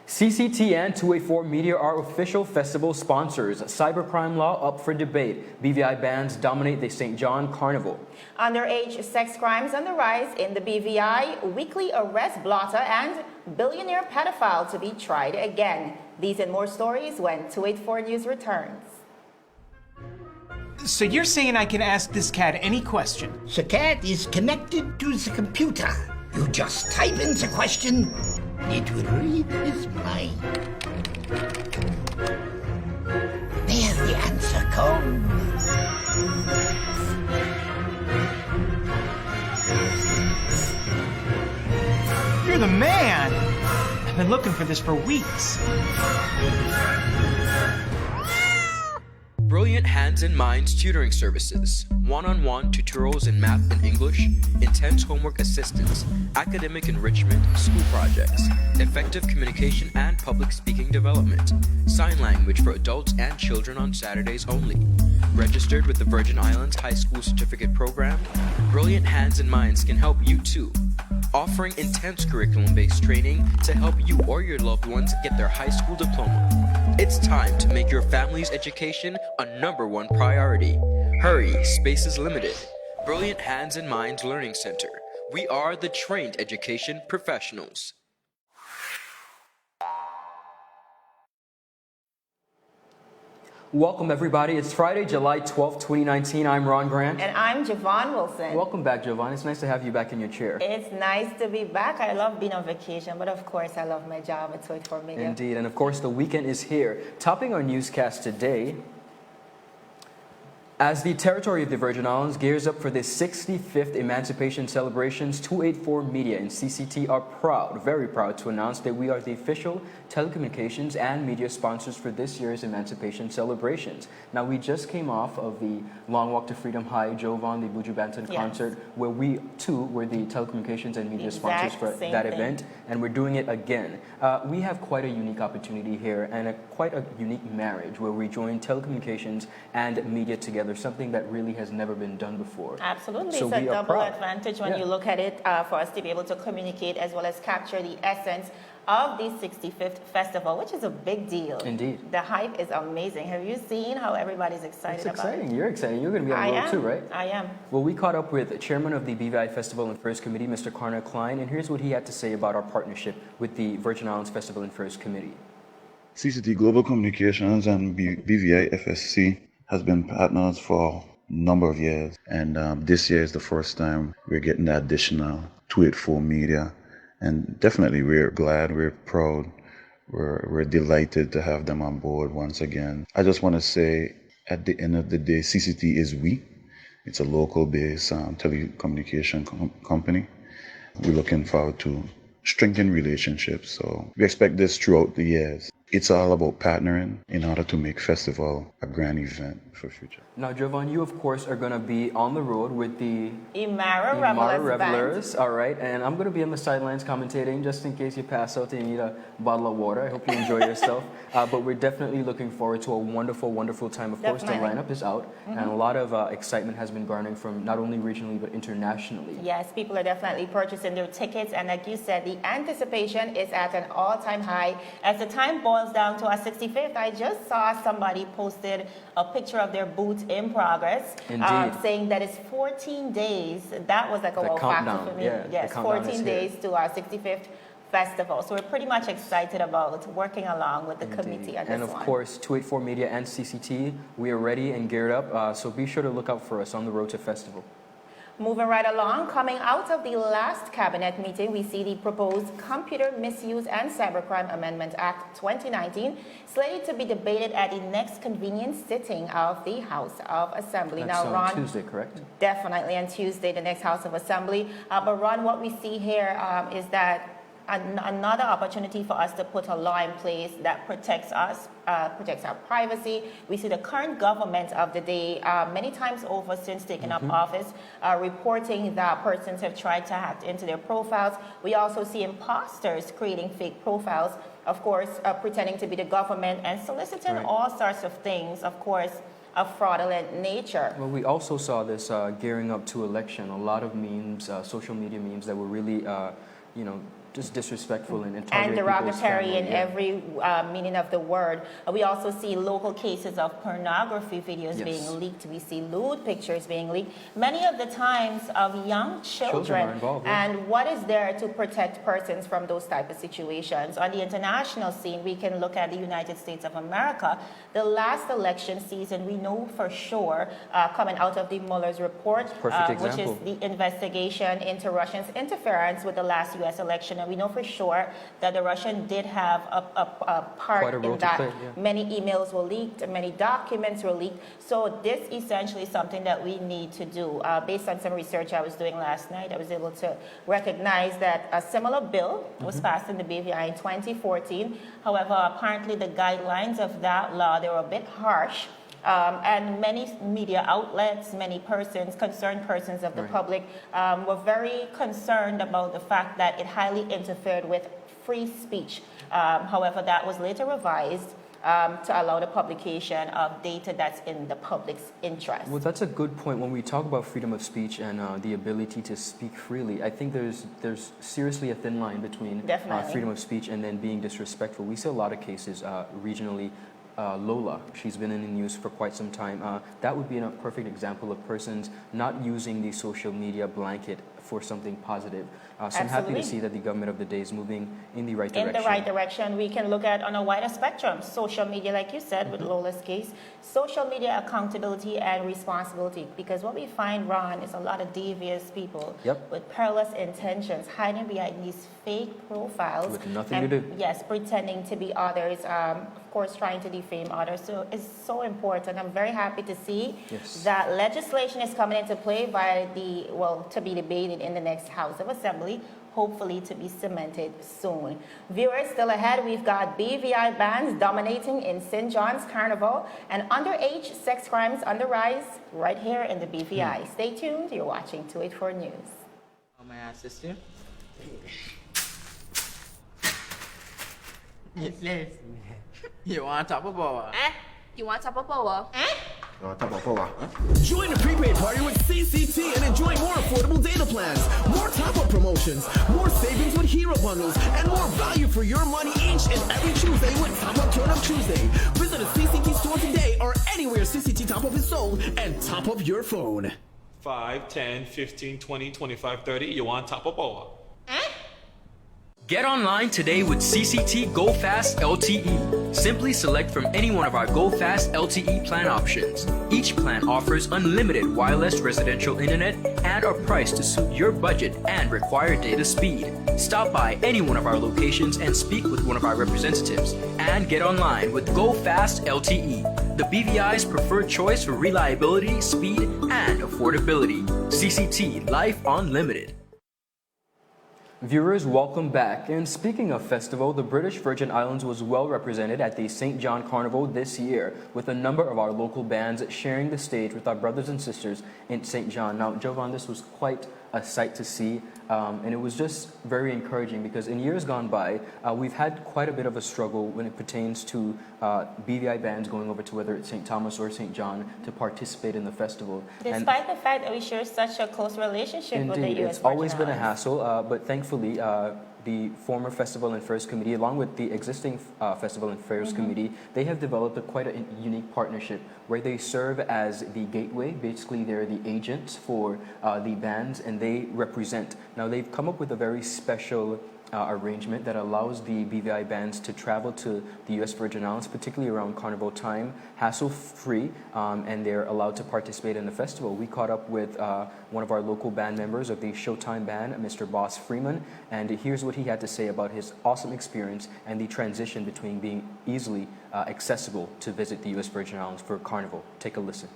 CCT and 284 Media are official festival sponsors. Cybercrime law up for debate. BVI bans dominate the St. John Carnival. Underage sex crimes on the rise in the BVI. Weekly arrest blotter and billionaire pedophile to be tried again. These and more stories when 284 News returns. So you're saying I can ask this cat any question? The cat is connected to the computer. You just type in the question, it will read his mind. There's the answer code. You're the man! I've been looking for this for weeks. Brilliant Hands and Minds tutoring services, one-on-one tutorials in math and English, intense homework assistance, academic enrichment, school projects, effective communication and public speaking development, sign language for adults and children on Saturdays only. Registered with the Virgin Islands High School Certificate Program, Brilliant Hands and Minds can help you too. Offering intense curriculum-based training to help you or your loved ones get their high school diploma. It's time to make your family's education a #1 priority. Hurry, space is limited. Brilliant Hands and Minds Learning Center. We are the trained education professionals. Welcome everybody. It's Friday, July 12th, 2019. I'm Ron Grant. And I'm Javon Wilson. Welcome back, Javon. It's nice to have you back in your chair. It's nice to be back. I love being on vacation, but of course I love my job at 284 Media. Indeed, and of course the weekend is here. Topping our newscast today, as the territory of the Virgin Islands gears up for the 65th Emancipation Celebrations, 284 Media and CCT are proud, very proud to announce that we are the official telecommunications and media sponsors for this year's Emancipation Celebrations. Now, we just came off of the Long Walk to Freedom High, Jovan, the Buju Banton concert, where we too were the telecommunications and media sponsors for that event, and we're doing it again. We have quite a unique opportunity here and quite a unique marriage where we join telecommunications and media together, something that really has never been done before. Absolutely. So it's a double proud. advantage when you look at it for us to be able to communicate as well as capture the essence of the 65th festival, which is a big deal. Indeed. The hype is amazing. Have you seen how everybody's excited It's about it? exciting. You're excited. You're going to be on the road too, right? I am. Well, we caught up with Chairman of the BVI Festival and Fairs Committee, Mr. Karna Klein, and here's what he had to say about our partnership with the Virgin Islands Festival and Fairs Committee. CCT Global Communications and BVI FSC has been partners for a number of years, and this year is the first time we're getting the additional 284 Media, and definitely we're glad, we're proud, we're delighted to have them on board once again. I just want to say, at the end of the day, CCT is we. It's a local-based telecommunication company. We're looking forward to strengthen relationships, so we expect this throughout the years. It's all about partnering in order to make festival a grand event for future. Now, Jovan, you of course are going to be on the road with the Imara Revelers, all right, and I'm going to be on the sidelines commentating just in case you pass out and you need a bottle of water. I hope you enjoy yourself, but we're definitely looking forward to a wonderful, wonderful time. Of course, the lineup is out, and a lot of excitement has been garnering from not only regionally but internationally. Yes, people are definitely purchasing their tickets, and like you said, the anticipation is at an all-time high. As the time boils down to our 65th, I just saw somebody posted a picture of their booth in progress, saying that it's 14 days. That was like a wow factor for me. Yes, 14 days to our 65th festival. So we're pretty much excited about working along with the committee on this one. And of course, 284 Media and CCT, we are ready and geared up. So be sure to look out for us on the road to festival. Moving right along, coming out of the last cabinet meeting, we see the proposed Computer Misuse and Cybercrime Amendment Act 2019 slated to be debated at the next convenient sitting of the House of Assembly. That's now, Ron, on Tuesday, correct? Definitely on Tuesday, the next House of Assembly. But Ron, what we see here is that another opportunity for us to put a law in place that protects us, protects our privacy. We see the current government of the day, many times over since taking up office, reporting that persons have tried to hack into their profiles. We also see imposters creating fake profiles, of course, pretending to be the government and soliciting all sorts of things, of course, of fraudulent nature. Well, we also saw this gearing up to election. A lot of memes, social media memes that were really, just disrespectful and and targeting people's derogatory family, in yeah. every meaning of the word. We also see local cases of pornography videos Yes. being leaked. We see lewd pictures being leaked. Many of the times of young children. are involved, yeah. And what is there to protect persons from those type of situations? On the international scene, we can look at the United States of America. The last election season, we know for sure, coming out of the Mueller's report, Perfect which is example. the investigation into Russians' interference with the last U.S. election. And we know for sure that the Russian did have a part Quite a role in to that. play, yeah. Many emails were leaked, many documents were leaked. So this essentially is something that we need to do. Based on some research I was doing last night, I was able to recognize that a similar bill was passed in the BVI in 2014. However, apparently the guidelines of that law, they were a bit harsh. And many media outlets, many persons, concerned persons of the public, were very concerned about the fact that it highly interfered with free speech. However, that was later revised to allow the publication of data that's in the public's interest. Well, that's a good point. When we talk about freedom of speech and the ability to speak freely, I think there's seriously a thin line between Definitely. freedom of speech and then being disrespectful. We see a lot of cases regionally. Lola, she's been in the news for quite some time. That would be a perfect example of persons not using the social media blanket for something positive. So I'm happy to Absolutely. see that the government of the day is moving in the right direction. In the right direction, we can look at on a wider spectrum. Social media, like you said, with Lola's case, social media accountability and responsibility. Because what we find, Ron, is a lot of devious people Yep. with perilous intentions hiding behind these fake profiles. With nothing and, to do. Yes, pretending to be others, of course, trying to defame others. So it's so important. I'm very happy to see Yes. that legislation is coming into play via to be debated in the next House of Assembly, hopefully to be cemented soon. Viewers, still ahead, we've got BVI bands dominating in St. John's Carnival and underage sex crimes on the rise right here in the BVI. Stay tuned, you're watching 284 News. May I assist you? Yes. You want top of power? You want top of power? Join the prepaid party with CCT and enjoy more affordable data plans, more top-up promotions, more savings with hero bundles, and more value for your money each and every Tuesday with Top Up Turn Up Tuesday. Visit a CCT store today or anywhere CCT Top Up is sold and top up your phone. 5, 10, 15, 20, 25, 30. You want top of power? Get online today with CCT Go Fast LTE. Simply select from any one of our Go Fast LTE plan options. Each plan offers unlimited wireless residential internet and are priced to suit your budget and required data speed. Stop by any one of our locations and speak with one of our representatives. And get online with Go Fast LTE, the BVI's preferred choice for reliability, speed, and affordability. CCT Life Unlimited. Viewers, welcome back. And speaking of festival, the British Virgin Islands was well represented at the St. John Carnival this year, with a number of our local bands sharing the stage with our brothers and sisters in St. John. Now, Jovan, this was quite a sight to see, and it was just very encouraging because in years gone by, we've had quite a bit of a struggle when it pertains to BVI bands going over to whether it's St. Thomas or St. John to participate in the festival. Despite the fact that we share such a close relationship with the Indeed, U.S. it's always Virgin been a Islands. hassle, but thankfully the former Festival and Fairs Committee, along with the existing Festival and Fairs Committee, they have developed quite a unique partnership where they serve as the gateway. Basically, they're the agents for the bands, and they represent. Now, they've come up with a very special arrangement that allows the BVI bands to travel to the U.S. Virgin Islands, particularly around Carnival time, hassle-free, and they're allowed to participate in the festival. We caught up with one of our local band members of the Showtime Band, Mr. Boss Freeman, and here's what he had to say about his awesome experience and the transition between being easily accessible to visit the U.S. Virgin Islands for Carnival. Take a listen.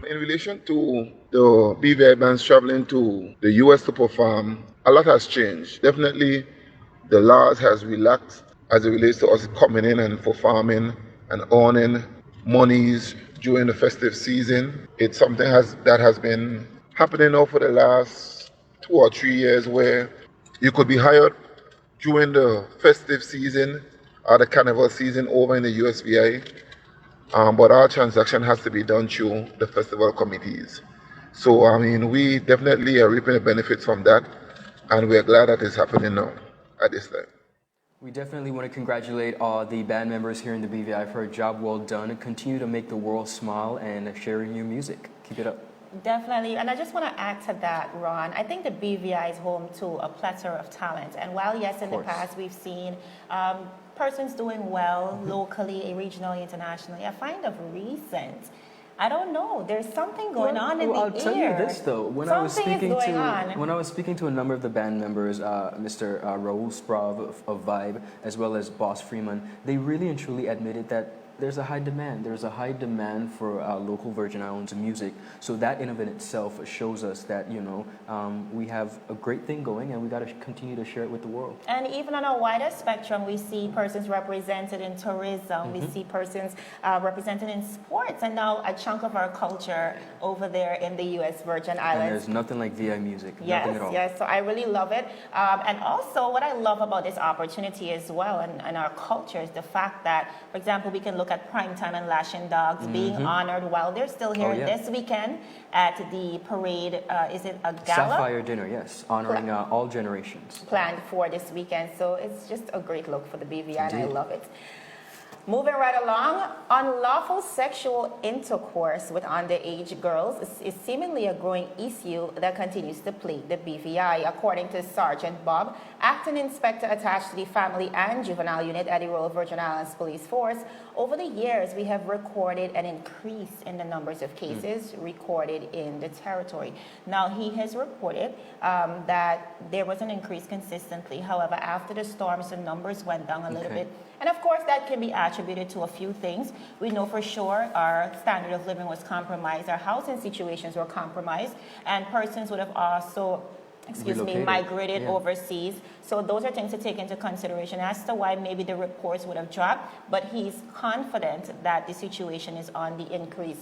In relation to the BVI bands traveling to the US to perform, a lot has changed. Definitely, the laws has relaxed as it relates to us coming in and performing and earning monies during the festive season. It's something that has been happening now for the last 2 or 3 years, where you could be hired during the festive season or the carnival season over in the USVI. But our transaction has to be done through the festival committees. So, I mean, we definitely are reaping the benefits from that. And we are glad that it's happening now at this time. We definitely want to congratulate all the band members here in the BVI for a job well done and continue to make the world smile and sharing your music. Keep it up. Definitely, and I just want to add to that, Ron. I think the BVI is home to a plethora of talent. And while, yes, in the past we've seen persons doing well locally, regionally, internationally, I find of recent, I don't know, there's something going on in the air. I'll tell you this though, when I was speaking to a number of the band members, Mr. Raul Sprav of Vibe, as well as Boss Freeman, they really and truly admitted that there's a high demand. There's a high demand for local Virgin Islands music. So that in of itself shows us that, you know, we have a great thing going and we got to continue to share it with the world. And even on a wider spectrum, we see persons represented in tourism. We see persons represented in sports. And now a chunk of our culture over there in the U.S. Virgin Islands. And there's nothing like VI music. Yes, nothing at all. yes. So I really love it. And also what I love about this opportunity as well and our culture is the fact that, for example, we can look at Primetime and Lashing Dogs being honored while they're still here this weekend at the parade. Is it a gala? Sapphire dinner, yes, honoring all generations. Planned for this weekend. So it's just a great look for the BVI and I love it. Moving right along, unlawful sexual intercourse with underage girls is seemingly a growing issue that continues to plague the BVI. According to Sergeant Bob, acting inspector attached to the Family and Juvenile Unit at the Royal Virgin Islands Police Force, over the years we have recorded an increase in the numbers of cases recorded in the territory. Now, he has reported that there was an increase consistently. However, after the storms, the numbers went down a little bit. And of course, that can be attributed to a few things. We know for sure our standard of living was compromised, our housing situations were compromised, and persons would have also, migrated overseas. So those are things to take into consideration as to why maybe the reports would have dropped, but he's confident that the situation is on the increase.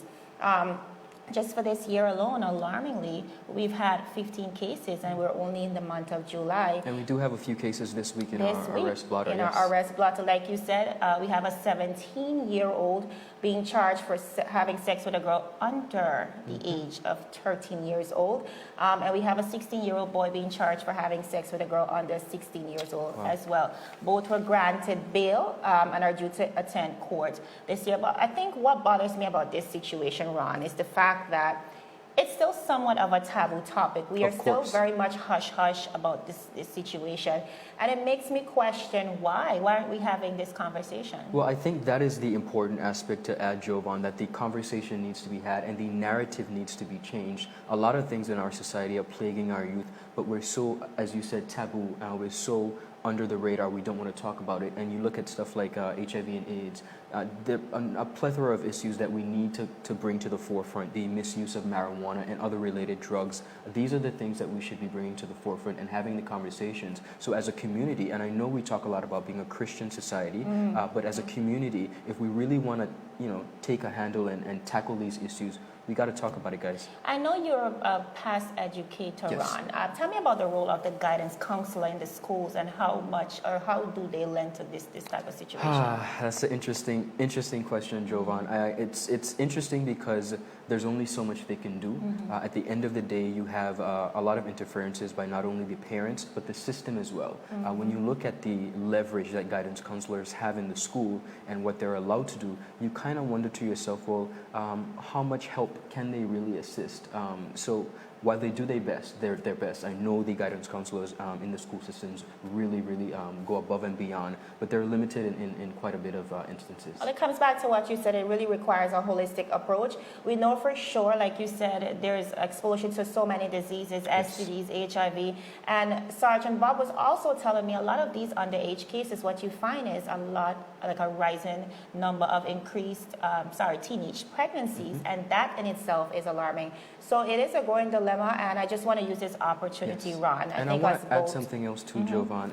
Just for this year alone, alarmingly, we've had 15 cases, and we're only in the month of July. And we do have a few cases this week in our arrest blotter. In our arrest blotter, like you said, we have a 17-year-old being charged for having sex with a girl under the age of 13 years old. And we have a 16-year-old boy being charged for having sex with a girl under 16 years old as well. Both were granted bail and are due to attend court this year. But I think what bothers me about this situation, Ron, is the fact that it's still somewhat of a taboo topic. We are still very much hush-hush about this situation. And it makes me question why. Why aren't we having this conversation? Well, I think that is the important aspect to add, Jovan, that the conversation needs to be had and the narrative needs to be changed. A lot of things in our society are plaguing our youth, but we're so, as you said, taboo. We're so under the radar, we don't want to talk about it. And you look at stuff like HIV and AIDS, a plethora of issues that we need to bring to the forefront, the misuse of marijuana and other related drugs. These are the things that we should be bringing to the forefront and having the conversations. So as a community, and I know we talk a lot about being a Christian society, but as a community, if we really want to, take a handle and tackle these issues, we got to talk about it, guys. I know you're a past educator, Ron. Tell me about the role of the guidance counselor in the schools and how do they lend to this type of situation? That's an interesting question, Jovan. It's interesting because there's only so much they can do. At the end of the day, you have a lot of interferences by not only the parents, but the system as well. When you look at the leverage that guidance counselors have in the school and what they're allowed to do, you kind of wonder to yourself, well, how much help can they really assist? So while they do their best, I know the guidance counselors in the school systems really go above and beyond, but they're limited in quite a bit of instances. Well, it comes back to what you said. It really requires a holistic approach. We know for sure, like you said, there's exposure to so many diseases, STDs, HIV, and Sergeant Bob was also telling me a lot of these underage cases, what you find is a rising number of teenage pregnancies, and that in itself is alarming. So it is a growing dilemma, and I just want to use this opportunity, Ron. I want to add something else too, Jovan.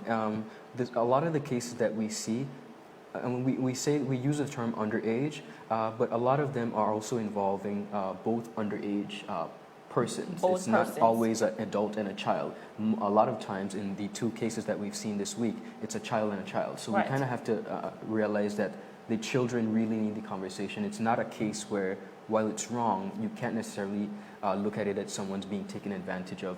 A lot of the cases that we see, and we use the term underage, but a lot of them are also involving both underage persons. It's not always an adult and a child. A lot of times in the two cases that we've seen this week, it's a child and a child. So we kind of have to realize that the children really need the conversation. It's not a case where, while it's wrong, you can't necessarily look at it as someone's being taken advantage of.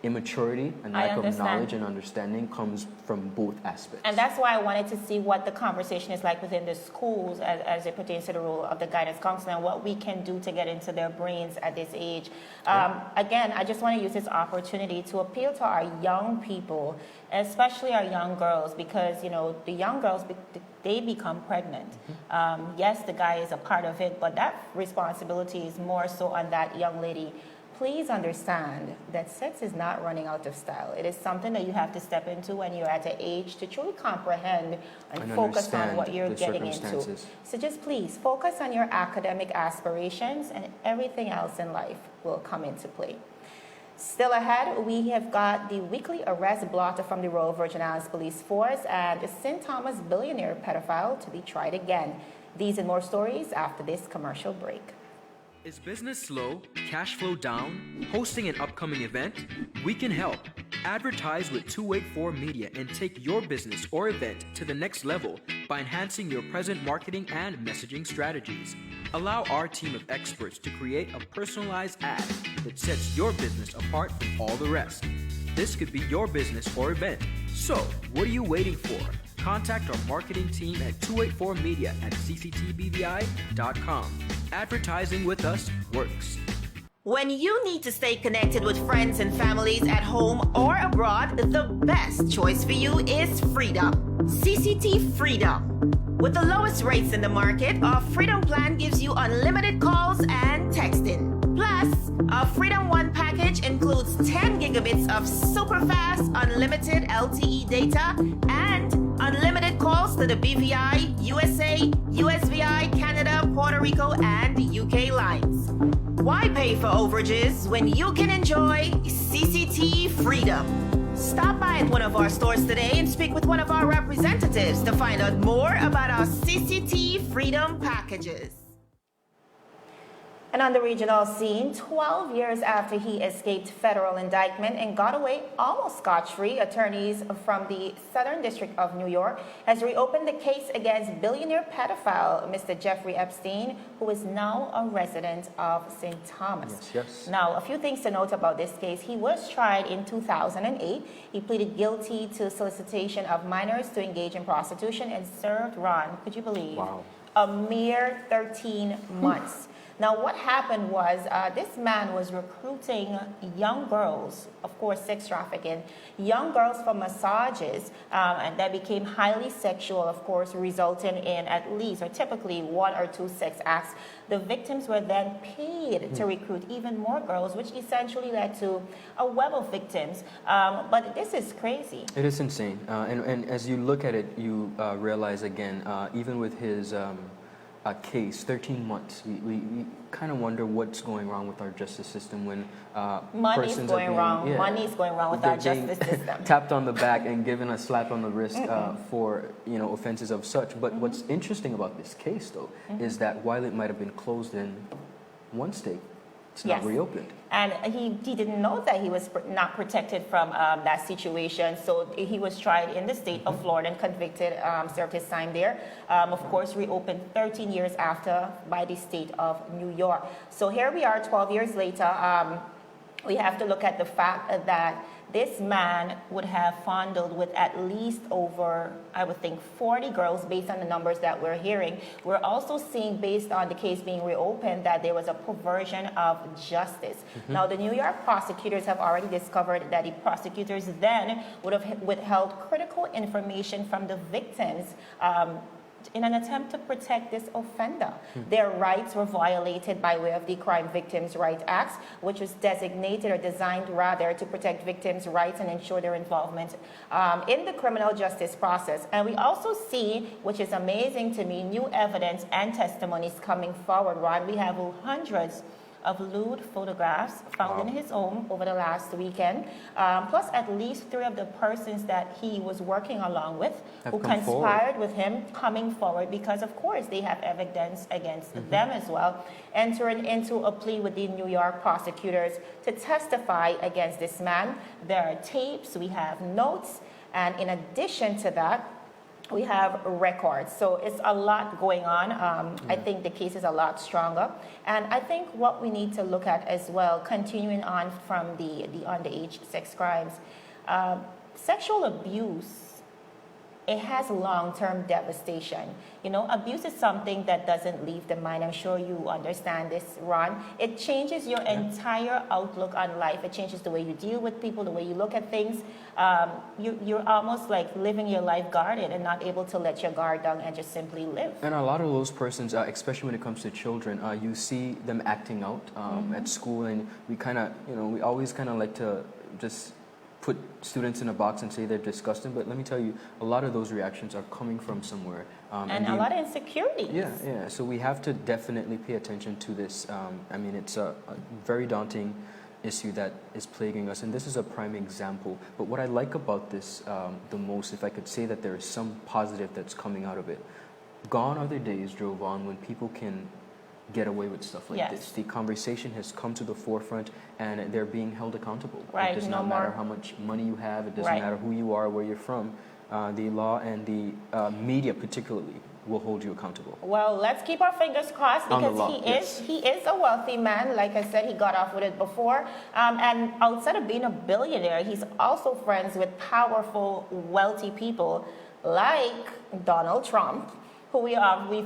immaturity and I lack of understand. knowledge and understanding comes from both aspects. And that's why I wanted to see what the conversation is like within the schools as it pertains to the role of the guidance counselor and what we can do to get into their brains at this age. Again, I just want to use this opportunity to appeal to our young people, especially our young girls, because, you know, the young girls, they become pregnant. Yes, the guy is a part of it, but that responsibility is more so on that young lady. Please understand that sex is not running out of style. It is something that you have to step into when you're at an age to truly comprehend and focus on what you're getting into. So just please focus on your academic aspirations, and everything else in life will come into play. Still ahead, we have got the weekly arrest blotter from the Royal Virgin Islands Police Force and a St. Thomas billionaire pedophile to be tried again. These and more stories after this commercial break. Is business slow, cash flow down, hosting an upcoming event? We can help. Advertise with 284 Media and take your business or event to the next level by enhancing your present marketing and messaging strategies. Allow our team of experts to create a personalized ad that sets your business apart from all the rest. This could be your business or event. So, what are you waiting for? Contact our marketing team at 284media at cctbvi.com. Advertising with us works. When you need to stay connected with friends and families at home or abroad, the best choice for you is Freedom. CCT Freedom. With the lowest rates in the market, our Freedom plan gives you unlimited calls and texting. Plus, our Freedom One package includes 10 gigabits of super fast, unlimited LTE data and unlimited calls to the BVI, USA, USVI, Canada, Puerto Rico, and UK lines. Why pay for overages when you can enjoy CCT Freedom? Stop by at one of our stores today and speak with one of our representatives to find out more about our CCT Freedom packages. And on the regional scene, 12 years after he escaped federal indictment and got away almost scot-free, attorneys from the Southern District of New York has reopened the case against billionaire pedophile Mr. Jeffrey Epstein, who is now a resident of St. Thomas. Yes. Now, a few things to note about this case. He was tried in 2008. He pleaded guilty to solicitation of minors to engage in prostitution and served, Ron, could you believe, a mere 13 months. Now, what happened was this man was recruiting young girls, of course, sex trafficking, young girls for massages, and that became highly sexual, of course, resulting in at least or typically 1 or 2 sex acts. The victims were then paid to recruit even more girls, which essentially led to a web of victims. But this is crazy. It is insane. And as you look at it, you realize again, even with his case, 13 months, we kind of wonder what's going wrong with our justice system when Money's going wrong. Money's going wrong with our justice system. Tapped on the back and given a slap on the wrist for offenses of such. But what's interesting about this case, though, is that while it might have been closed in one state, it's not reopened. And he didn't know that he was not protected from that situation. So he was tried in the state of Florida and convicted, served his time there. Of course, reopened 13 years after by the state of New York. So here we are 12 years later. We have to look at the fact that this man would have fondled with at least over, I would think, 40 girls based on the numbers that we're hearing. We're also seeing, based on the case being reopened, that there was a perversion of justice. Now, the New York prosecutors have already discovered that the prosecutors then would have withheld critical information from the victims in an attempt to protect this offender. Their rights were violated by way of the Crime Victims' Rights Act, which was designated or designed rather to protect victims' rights and ensure their involvement in the criminal justice process. And we also see, which is amazing to me, new evidence and testimonies coming forward, Ron. We have hundreds of lewd photographs found in his home over the last weekend, plus at least 3 of the persons that he was working along with who conspired with him coming forward because, of course, they have evidence against them as well, entering into a plea with the New York prosecutors to testify against this man. There are tapes, we have notes, and in addition to that, we have records. So it's a lot going on. I think the case is a lot stronger. And I think what we need to look at as well, continuing on from the underage sex crimes, sexual abuse, it has long-term devastation. You know, abuse is something that doesn't leave the mind. I'm sure you understand this, Ron. It changes your entire outlook on life. It changes the way you deal with people, the way you look at things. You're almost like living your life guarded and not able to let your guard down and just simply live. And a lot of those persons, especially when it comes to children, you see them acting out at school, and we kind of, we always kind of like to just put students in a box and say they're disgusting, but let me tell you, a lot of those reactions are coming from somewhere. And a lot of insecurities. Yeah. So we have to definitely pay attention to this. I mean, it's a very daunting issue that is plaguing us, and this is a prime example. But what I like about this the most, if I could say that there is some positive that's coming out of it, gone are the days, Jovan, when people can get away with stuff like this. The conversation has come to the forefront, and they're being held accountable. Right. It does not matter how much money you have. It doesn't matter who you are, where you're from. The law and the media particularly will hold you accountable. Well, let's keep our fingers crossed, because he is a wealthy man. Like I said, he got off with it before. And outside of being a billionaire, he's also friends with powerful, wealthy people like Donald Trump, who we've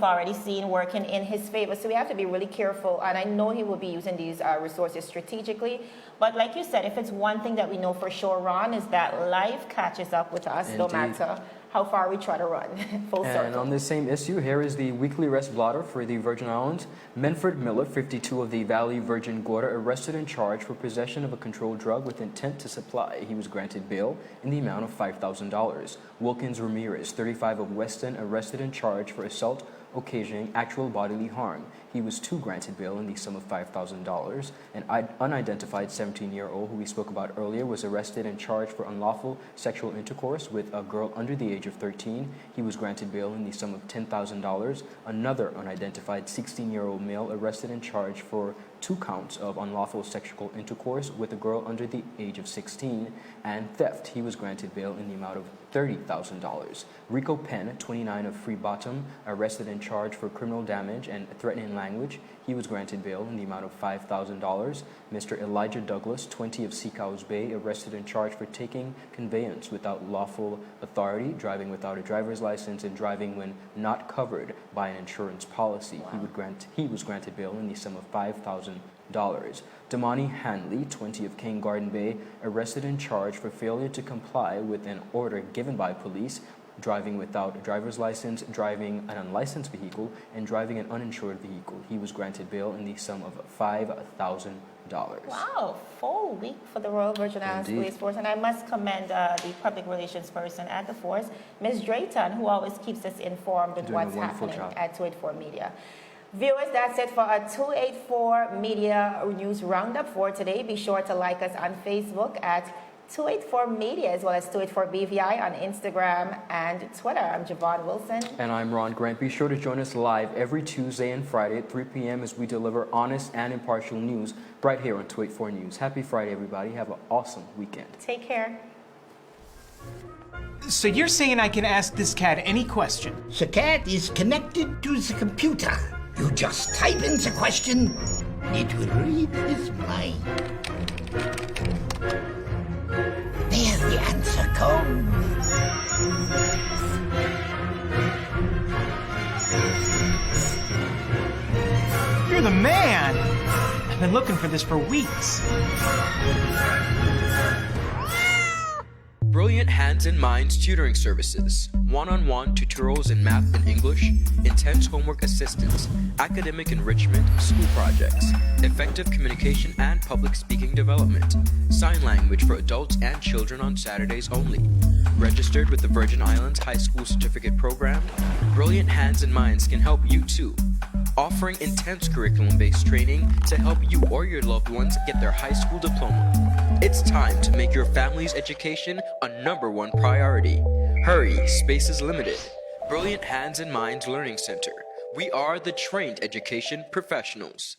already seen working in his favor. So we have to be really careful, and I know he will be using these resources strategically. But like you said, if it's one thing that we know for sure, Ron, is that life catches up with us, no matter how far we try to run. Full circle. And on this same issue, here is the weekly arrest blotter for the Virgin Islands. Menford Miller, 52, of the Valley Virgin Gorda, arrested and charged for possession of a controlled drug with intent to supply. He was granted bail in the amount of $5,000. Wilkins Ramirez, 35, of Weston, arrested and charged for assault occasioning actual bodily harm. He was too granted bail in the sum of $5,000. An unidentified 17-year-old who we spoke about earlier was arrested and charged for unlawful sexual intercourse with a girl under the age of 13. He was granted bail in the sum of $10,000. Another unidentified 16-year-old male arrested and charged for 2 counts of unlawful sexual intercourse with a girl under the age of 16 and theft. He was granted bail in the amount of $30,000. Rico Penn, 29, of Free Bottom, arrested and charged for criminal damage and threatening language. He was granted bail in the amount of $5,000. Mr. Elijah Douglas, 20, of Seacows Bay, arrested and charged for taking conveyance without lawful authority, driving without a driver's license, and driving when not covered by an insurance policy. Wow. He was granted bail in the sum of $5,000. Damani Hanley, 20, of King Garden Bay, arrested and charged for failure to comply with an order given by police, driving without a driver's license, driving an unlicensed vehicle, and driving an uninsured vehicle. He was granted bail in the sum of $5,000. Wow, full week for the Royal Virgin Islands Police Force. And I must commend the public relations person at the force, Ms. Drayton, who always keeps us informed with what's happening at 284 Media. Viewers, that's it for our 284 Media News Roundup for today. Be sure to like us on Facebook at 284 Media, as well as 284 BVI on Instagram and Twitter. I'm Javon Wilson. And I'm Ron Grant. Be sure to join us live every Tuesday and Friday at 3 p.m. as we deliver honest and impartial news right here on 284 News. Happy Friday, everybody. Have an awesome weekend. Take care. So you're saying I can ask this cat any question? The cat is connected to the computer. You just type in the question, it will read his mind. There the answer comes. You're the man! I've been looking for this for weeks. Brilliant Hands and Minds Tutoring Services, one-on-one tutorials in math and English, intense homework assistance, academic enrichment, school projects, effective communication and public speaking development, sign language for adults and children on Saturdays only. Registered with the Virgin Islands High School Certificate Program, Brilliant Hands and Minds can help you too. Offering intense curriculum-based training to help you or your loved ones get their high school diploma. It's time to make your family's education a #1 priority. Hurry, space is limited. Brilliant Hands and Minds Learning Center. We are the trained education professionals.